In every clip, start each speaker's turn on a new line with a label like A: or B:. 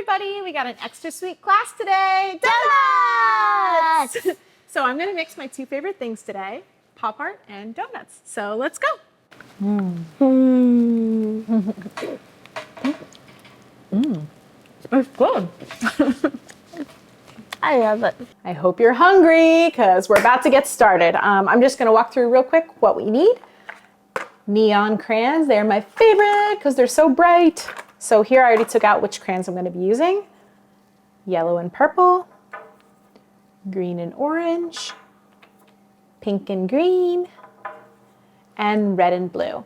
A: everybody, we got an extra sweet class today. Donuts! So I'm gonna mix my two favorite things today, pop art and donuts. So let's go. It's good.
B: I love it.
A: I hope you're hungry because we're about to get started. I'm just gonna walk through real quick what we need. Neon crayons, they're my favorite because they're so bright. So here I already took out which crayons I'm gonna be using. Yellow and purple, green and orange, pink and green, and red and blue.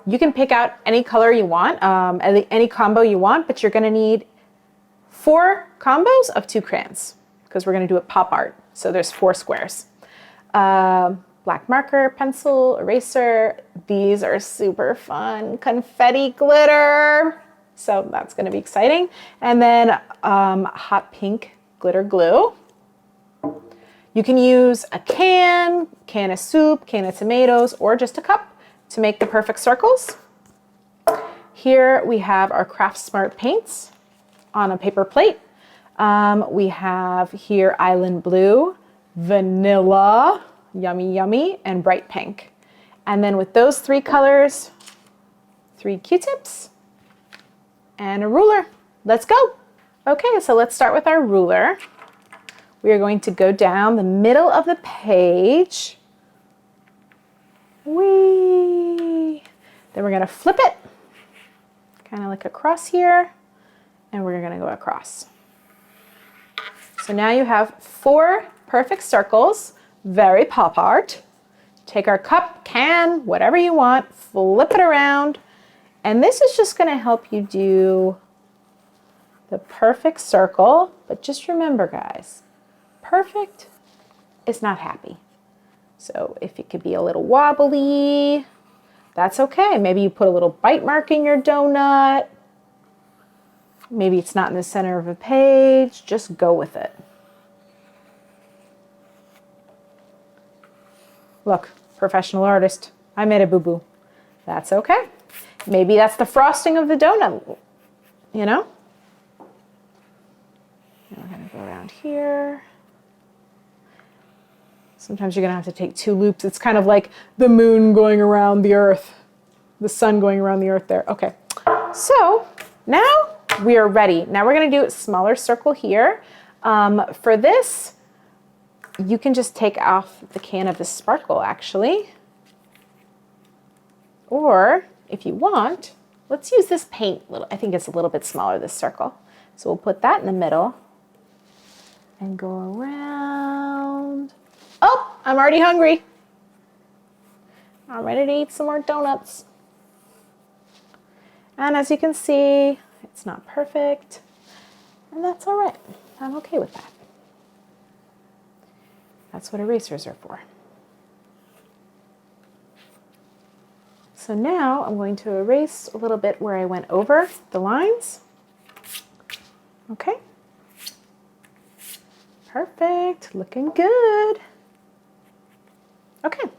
A: You can pick out any color you want, any combo you want, but you're gonna need 4 combos of 2 crayons because we're gonna do a pop art. So there's 4 squares. Black marker, pencil, eraser. These are super fun. Confetti glitter. So that's gonna be exciting. And then hot pink glitter glue. You can use a can of soup, can of tomatoes, or just a cup to make the perfect circles. Here we have our Craft Smart paints on a paper plate. We have here island blue, vanilla, yummy, yummy, and bright pink. And then with those 3 colors, 3 Q-tips and a ruler. Let's go. Okay, so let's start with our ruler. We are going to go down the middle of the page. Whee! Then we're gonna flip it, kind of like across here, and we're gonna go across. So now you have 4 perfect circles, very pop art. Take our cup, can, whatever you want, flip it around, and this is just gonna help you do the perfect circle, but just remember guys, perfect is not happy. So if it could be a little wobbly, that's okay. Maybe you put a little bite mark in your donut. Maybe it's not in the center of a page. Just go with it. Look, professional artist. I made a boo-boo. That's okay. Maybe that's the frosting of the donut, you know? And we're gonna go around here. Sometimes you're gonna have to take 2 loops. It's kind of like the moon going around the earth, the sun going around the earth there. Okay, so now we are ready. Now we're gonna do a smaller circle here. For this, you can just take off the can of the sparkle actually. Or if you want, let's use this paint. I think it's a little bit smaller, this circle. So we'll put that in the middle and go around. Oh, I'm already hungry. I'm ready to eat some more donuts. And as you can see, it's not perfect, and that's all right. I'm okay with that. That's what erasers are for. So now I'm going to erase a little bit where I went over the lines. Okay. Perfect, looking good. Okay,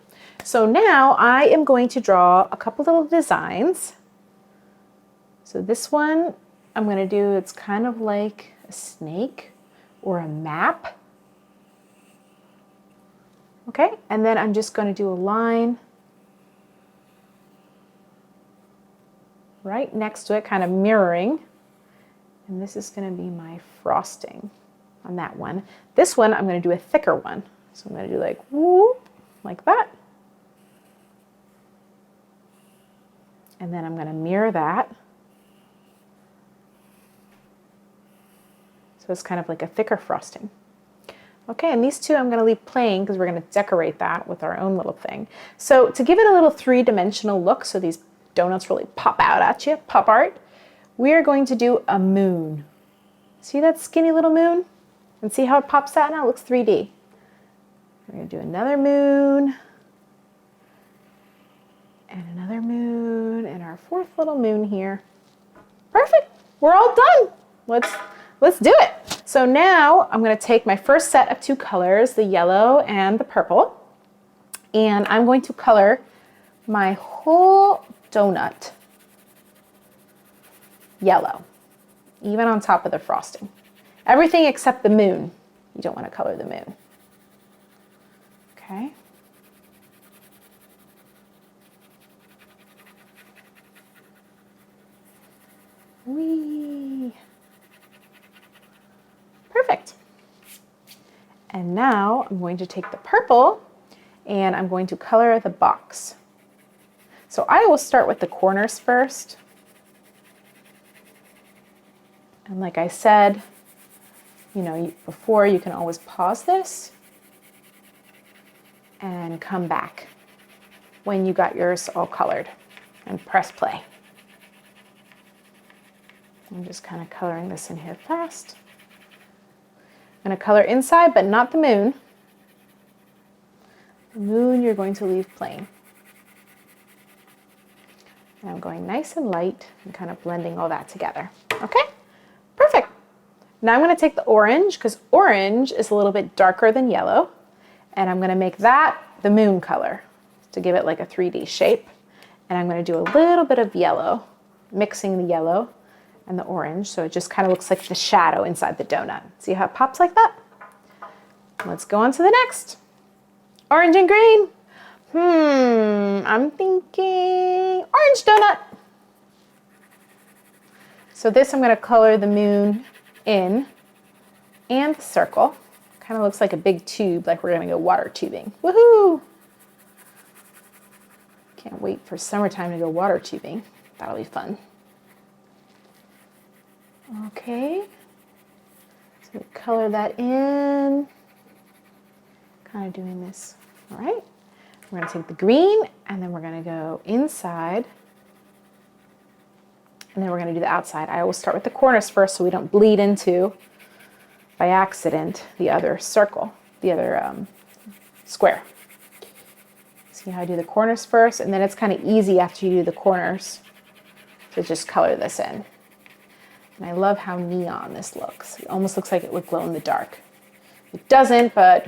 A: so now I am going to draw a couple little designs. So this one I'm going to do, it's kind of like a snake or a map. Okay, and then I'm just going to do a line right next to it, kind of mirroring. And this is going to be my frosting on that one. This one I'm going to do a thicker one. So I'm going to do like whoop. Like that. And then I'm going to mirror that. So it's kind of like a thicker frosting. Okay, and these 2 I'm going to leave plain because we're going to decorate that with our own little thing. So to give it a little 3-dimensional look, so these donuts really pop out at you, pop art, we are going to do a moon. See that skinny little moon? And see how it pops out now? It looks 3D. We're going to do another moon, and another moon, and our 4th little moon here. Perfect, we're all done. Let's do it. So now I'm going to take my first set of 2 colors, the yellow and the purple, and I'm going to color my whole donut yellow. even on top of the frosting. Everything except the moon. You don't want to color the moon. Okay. Whee! Perfect. And now I'm going to take the purple and I'm going to color the box. So I will start with the corners first. And like I said, you know, before, you can always pause this and come back when you got yours all colored and press play. I'm just kind of coloring this in here fast. I'm going to color inside, but not the moon. The moon you're going to leave plain. And I'm going nice and light and kind of blending all that together. Okay, perfect. Now I'm going to take the orange, because orange is a little bit darker than yellow, and I'm going to make that the moon color to give it like a 3D shape. And I'm going to do a little bit of yellow, mixing the yellow and the orange, so it just kind of looks like the shadow inside the donut. See how it pops like that? Let's go on to the next. Orange and green. I'm thinking orange donut. So this I'm going to color the moon in and the circle. Kind of looks like a big tube, like we're going to go water tubing. Woohoo! Can't wait for summertime to go water tubing. That'll be fun. Okay, so color that in. Kind of doing this. All right, we're going to take the green and then we're going to go inside. And then we're going to do the outside. I always start with the corners first so we don't bleed into, by accident, the other circle, the other square. See how I do the corners first? And then it's kind of easy after you do the corners to just color this in. And I love how neon this looks. It almost looks like it would glow in the dark. It doesn't, but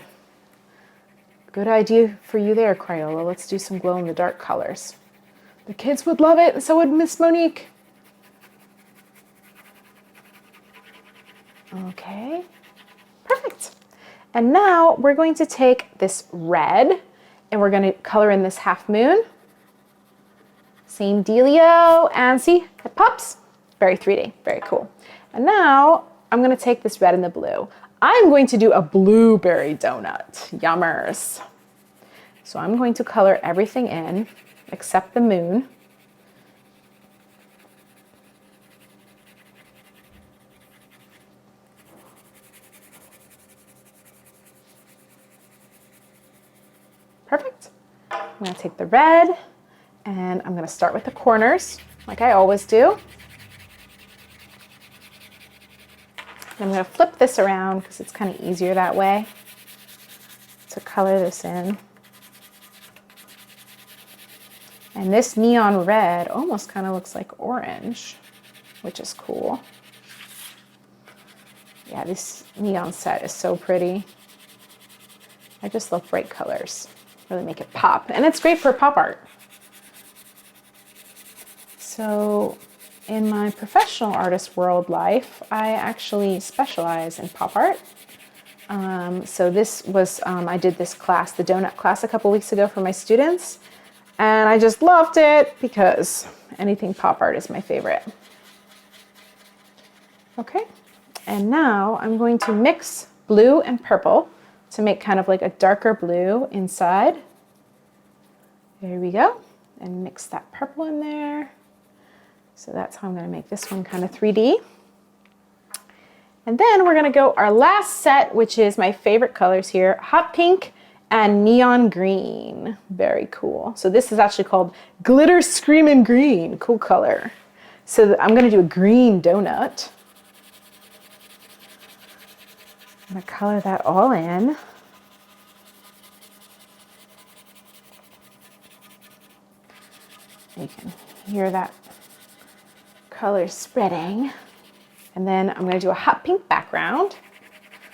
A: good idea for you there, Crayola. Let's do some glow in the dark colors. The kids would love it, and so would Miss Monique. Okay, perfect. And now we're going to take this red and we're going to color in this half moon. Same dealio, and see, it pops. Very 3D, very cool. And now I'm going to take this red and the blue. I'm going to do a blueberry donut. Yummers. So I'm going to color everything in except the moon. Perfect. I'm going to take the red and I'm going to start with the corners like I always do. And I'm going to flip this around because it's kind of easier that way to color this in. And this neon red almost kind of looks like orange, which is cool. Yeah, this neon set is so pretty. I just love bright colors. Really make it pop. And it's great for pop art. So in my professional artist world life, I actually specialize in pop art. So this was, I did this class, the donut class, a couple weeks ago for my students. And I just loved it because anything pop art is my favorite. Okay, and now I'm going to mix blue and purple to make kind of like a darker blue inside. There we go. And mix that purple in there. So that's how I'm going to make this one kind of 3D. And then we're going to go our last set, which is my favorite colors here, hot pink and neon green. Very cool. So this is actually called Glitter Screamin' Green. Cool color. So I'm going to do a green donut. I'm going to color that all in. You can hear that color spreading. And then I'm going to do a hot pink background.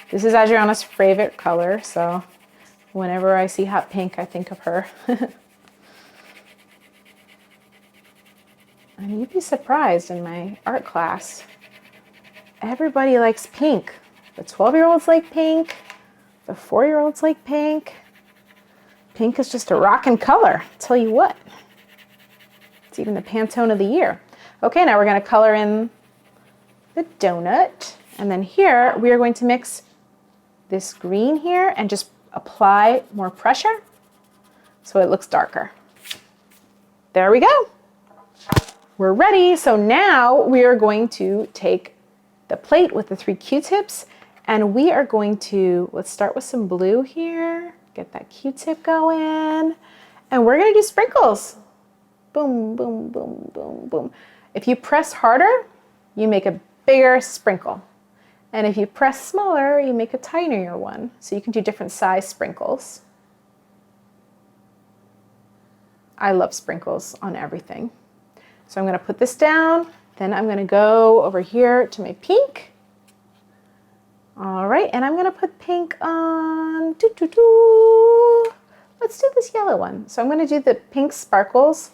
A: This is Adriana's favorite color, so whenever I see hot pink, I think of her. And you'd be surprised in my art class Everybody likes pink. The 12-year-olds like pink. The 4-year-olds like pink. Pink is just a rockin' color, I'll tell you what. It's even the Pantone of the year. Okay, now we're gonna color in the donut. And then here, we are going to mix this green here and just apply more pressure so it looks darker. There we go. We're ready. So now we are going to take the plate with the 3 Q-tips and we are going to, let's start with some blue here. Get that Q-tip going. And we're gonna do sprinkles. Boom, boom, boom, boom, boom. If you press harder, you make a bigger sprinkle. And if you press smaller, you make a tinier one. So you can do different size sprinkles. I love sprinkles on everything. So I'm gonna put this down, then I'm gonna go over here to my pink. All right, and I'm gonna put pink on, Let's do this yellow one. So I'm gonna do the pink sprinkles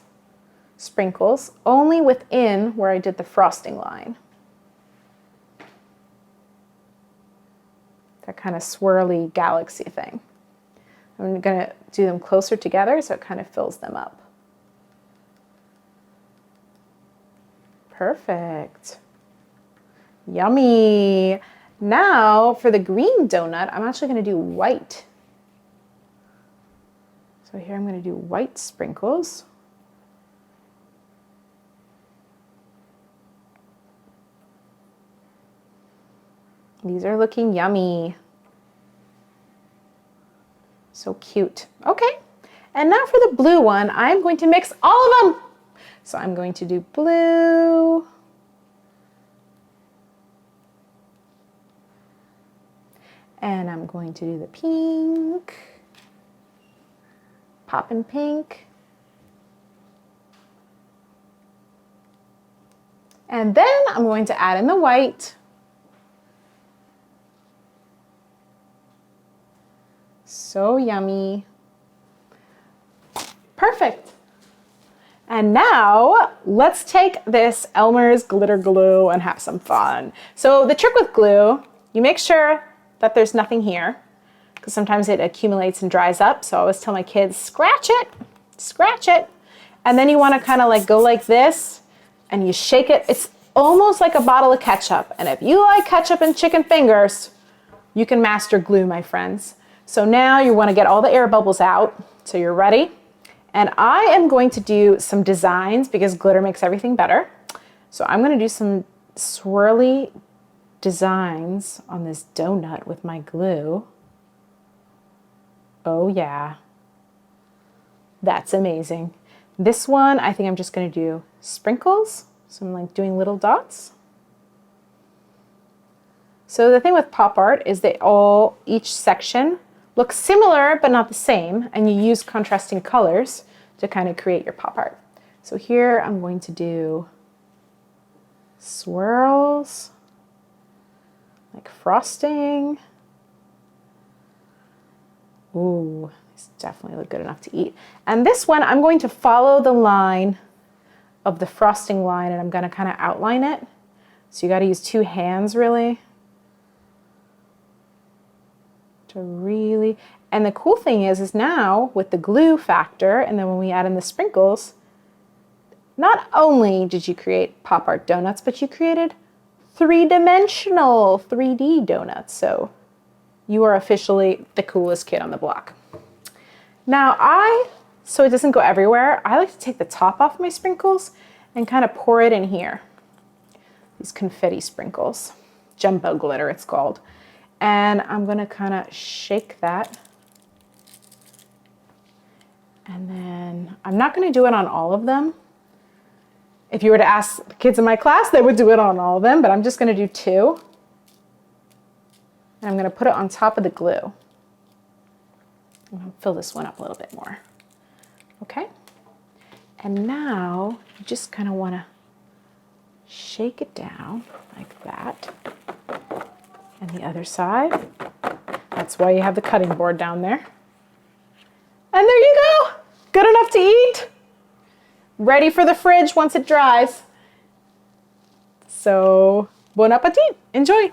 A: only within where I did the frosting line. That kind of swirly galaxy thing. I'm gonna do them closer together so it kind of fills them up. Perfect. Yummy. Now for the green donut, I'm actually gonna do white. So here I'm gonna do white sprinkles. These are looking yummy. So cute. Okay, and now for the blue one, I'm going to mix all of them. So I'm going to do blue. And I'm going to do the pink. Poppin' pink. And then I'm going to add in the white. So yummy. Perfect. And now let's take this Elmer's glitter glue and have some fun. So the trick with glue, you make sure that there's nothing here because sometimes it accumulates and dries up. So I always tell my kids, scratch it. And then you want to kind of like go like this and you shake it. It's almost like a bottle of ketchup. And if you like ketchup and chicken fingers, you can master glue, my friends. So now you want to get all the air bubbles out. So you're ready. And I am going to do some designs because glitter makes everything better. So I'm going to do some swirly designs on this donut with my glue. Oh yeah. That's amazing. This one, I think I'm just going to do sprinkles. So I'm like doing little dots. So the thing with pop art is each section looks similar but not the same, and you use contrasting colors to kind of create your pop art. So here I'm going to do swirls, like frosting. Ooh, these definitely look good enough to eat. And this one, I'm going to follow the line of the frosting line and I'm gonna kind of outline it. So you gotta use 2 hands really. And the cool thing is now with the glue factor and then when we add in the sprinkles, not only did you create pop art donuts, but you created 3-dimensional 3D donuts. So you are officially the coolest kid on the block. Now so it doesn't go everywhere, I like to take the top off my sprinkles and kind of pour it in here. These confetti sprinkles, jumbo glitter it's called. And I'm gonna kind of shake that. And then I'm not gonna do it on all of them. If you were to ask the kids in my class, they would do it on all of them, but I'm just gonna do 2. And I'm gonna put it on top of the glue. I'm gonna fill this one up a little bit more. Okay? And now you just kind of wanna shake it down like that. And the other side. That's why you have the cutting board down there. And there you go. Good enough to eat. Ready for the fridge once it dries. So Bon appetit. Enjoy.